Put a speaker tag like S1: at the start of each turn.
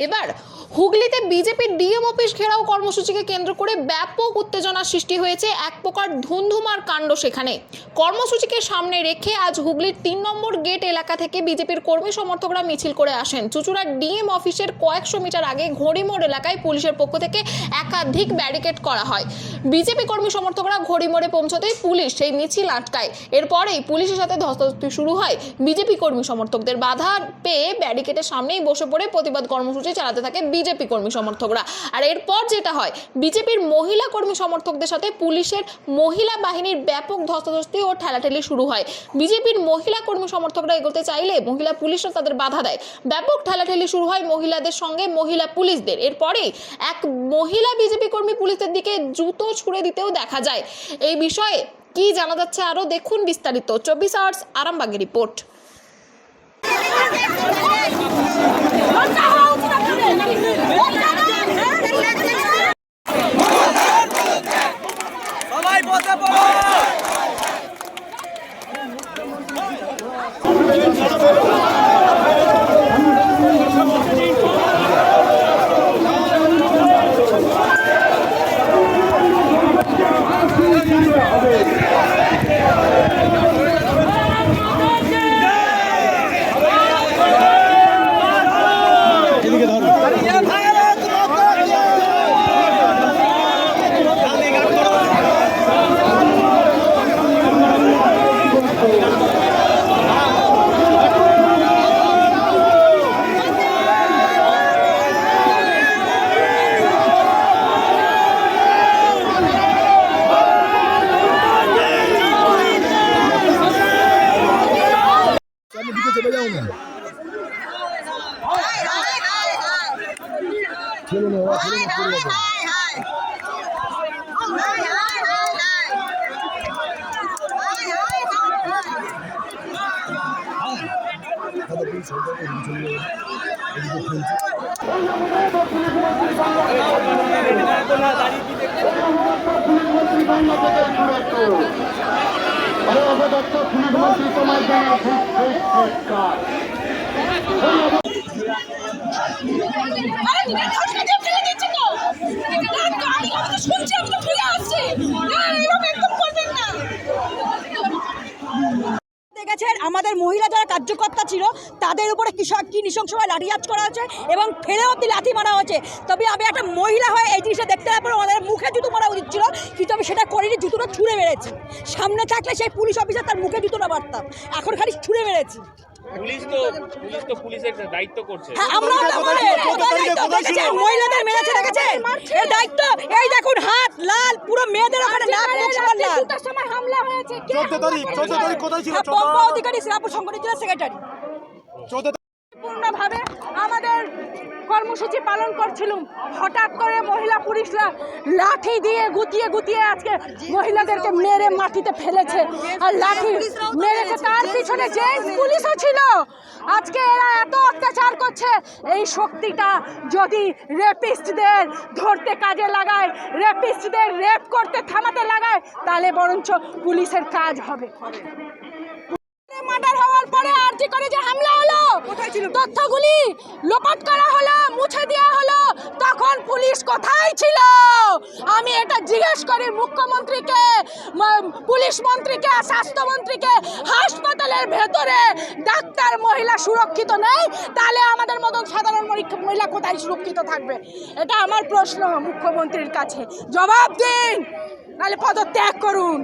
S1: এবার হুগলিতে বিজেপির ডিএম অফিস ঘেরাও কর্মসূচিকে কেন্দ্র করে ব্যাপক উত্তেজনার সৃষ্টি হয়েছে। এক প্রকার ধুন্ধুমার কাণ্ড সেখানে। কর্মসূচিকে সামনে রেখে আজ হুগলির ৩ নম্বর গেট এলাকা থেকে বিজেপির কর্মী সমর্থকরা মিছিল করে আসেন। চুঁচুড়ার ডিএম অফিসের কয়েকশো মিটার আগে ঘড়িমোড় এলাকায় পুলিশের পক্ষ থেকে একাধিক ব্যারিকেড করা হয়। বিজেপি কর্মী সমর্থকরা ঘড়িমোড়ে পৌঁছতেই পুলিশ সেই মিছিল আটকায়। এরপরেই পুলিশের সাথে ধস্তাধস্তি শুরু হয়। বিজেপি কর্মী সমর্থকদের বাধা পেয়ে ব্যারিকেডের সামনেই বসে পড়ে প্রতিবাদ কর্মসূচি চালাতে থাকে বিজেপি কর্মী সমর্থকরা। আর এরপর যেটা হয়, বিজেপির মহিলা কর্মী সমর্থকদের সাথে পুলিশের মহিলা বাহিনীর ব্যাপক ধস্তাধস্তি ও ঠেলাঠেলি শুরু হয়। বিজেপির মহিলা কর্মী সমর্থকরা এগোতে চাইলে মহিলা পুলিশরা তাদের বাধা দেয়। ব্যাপক ঠেলাঠেলি শুরু হয় মহিলাদের সঙ্গে মহিলা পুলিশদের। এরপরেই এক মহিলা বিজেপি কর্মী পুলিশদের দিকে জুতো ছুঁড়ে দিতেও দেখা যায়। এই বিষয়ে কি জানা যাচ্ছে আরো দেখুন বিস্তারিত 24 আওয়ার্স আরামবাগের রিপোর্ট।
S2: चले जाओ ना खेलो ना
S3: আমাদের মহিলা যারা কার্যকর্তা ছিল তাদের উপরে কি নৃশংসভাবে লাঠিচার্জ করা হয়েছে এবং ফেলে অব্দি লাথি মারা হয়েছে। তবে আমি একটা মহিলা হয়ে এই জিনিসটা দেখতে পাওয়ার পর আমাদের মুখে জুতো মারা উচিত ছিল, কিন্তু আমি সেটা করিনি। জুতোটা ছুঁড়ে মেরেছি। সামনে থাকলে সেই পুলিশ অফিসার তার মুখে জুতোটা মারতাম, এখন খালি ছুঁড়ে মেরেছি।
S4: পুলিশের দায়িত্ব করছে।
S3: মহিলাদের মেরেছে দেখেছেন এই দায়িত্ব। এই দেখুন হাত লাল, পুরো মেয়েদের ওখানে নাক মুখ লাল। সময় হামলা হয়েছে
S2: 14 তারিখ কোথায় ছিল?
S3: পম্পা অধিকারী শ্রীরামপুর সংগঠন জেলা সেক্রেটারি।
S5: পূর্ণভাবে আমাদের কর্মসূচি পালন করছিলাম, হঠাৎ করে মহিলা পুলিশরা লাঠি দিয়ে গুতিয়ে আজকে মহিলাদেরকে মেরে মাটিতে ফেলেছে আর লাঠি মেরেছে। তার পিছনে যে পুলিশও ছিল। আজকে এরা এত অত্যাচার করছে। এই শক্তিটা যদি রেপিস্টদের ধরতে কাজে লাগায়, রেপিস্টদের রেপ করতে থামাতে লাগায়, তাহলে বরঞ্চ পুলিশের কাজ হবে। মার্ডার হওয়ার পরে আরজি করে যে হামলা হলো, তথ্যগুলি লোপাট করা হলো, মুছে দেওয়া হলো, তখন পুলিশ কোথায় ছিল? আমি এটা জিজ্ঞেস করি মুখ্যমন্ত্রীকে, পুলিশ মন্ত্রীকে, স্বাস্থ্যমন্ত্রীকে। হাসপাতালের ভেতরে ডাক্তার মহিলা সুরক্ষিত নেই, তাহলে আমাদের মতন সাধারণ মহিলা কোথায় সুরক্ষিত থাকবে? এটা আমার প্রশ্ন মুখ্যমন্ত্রীর কাছে। জবাব দিন, নাহলে পদত্যাগ করুন।